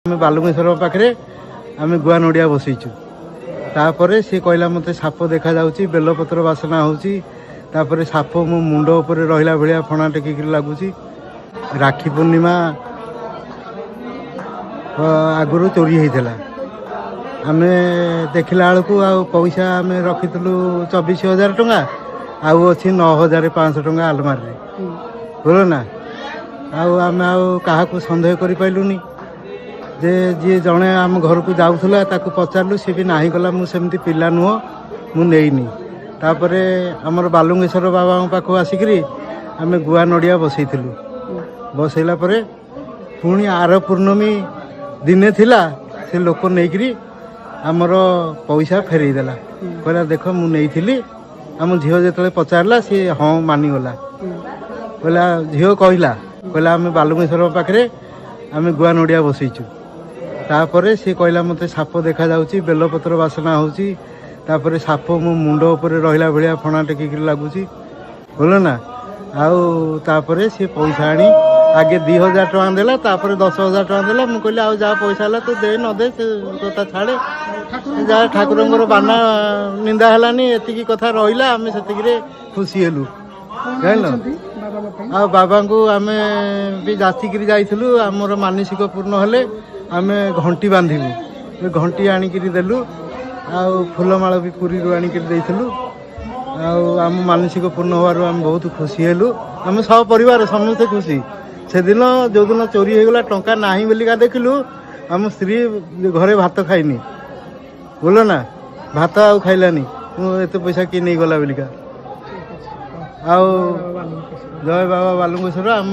आम बालुंगेश्वर पाखे आम गुआ नड़िया बसईचु तापर सी कहला मत साप देखा जाऊँगी बेलपत्र बासना होपर साप मो मुंड उपर रहा भाया फणा टेकिक लगुच राखी पूर्णिमा आगु चोरी होता आम देखला बेलू आ पैसा आम रखीलु 24,000 टंका आउ अच्छी 9,500 टंका आलमारी बोल ना आम क्या सन्देह कर पाइलुनी जे जी जड़े आम घर को जाऊला ताकू पचारू सी भी नहीं गला मुझे पिला नुह मुझेनी तापर आमर बालुंगेश्वर बाबा पाख आसिक आम गुआ नड़िया बसईलु बसैला पुणी आर पूर्णमी दिने थिला से लोक नहीं आमर पैसा फेरईदेला कहला देख मुझे आम झील जो पचारा सी हाँ मानिगला कहला झील कहला आम बालुंगेश्वर पाखे आम गुआ नड़िया बसईचु तापर सी कहला मत साप देखा जाऊँगी बेलपत्र बासना होपर साप मो मुंड उपर रहा भाया फणा टेकिक लगुच बोल ना आउे सी पैसा आनी आगे 2,000 टका देला तापर 10,000 टका देला मुझे कहली आउ जहाँ पैसा है तो दे न दे से कथा छाड़े जहाँ ठाकुर बाना निंदा है एति कथा रहा आम से खुशी हेलु जान आ बाबा को आम भी जाचिक जाइलु आमर मानसिक पूर्ण हेले आम घंटी बांधिलु घंटी आणिक देलु आ फूलमाल भी पुरी आणिक देलु आम मानसिक पूर्ण होवार आम बहुत खुशी हेलु आम सब परिवार समस्ते खुशी से दिन जो दिन चोरी होगला टंका नहीं बोलिका देखलु आम स्त्री घरे भात खाइनी बोल ना भात आउ खाइलानी एत पैसा किए नहीं गला बोलिका जय बाबा बालुंगेश्वर आम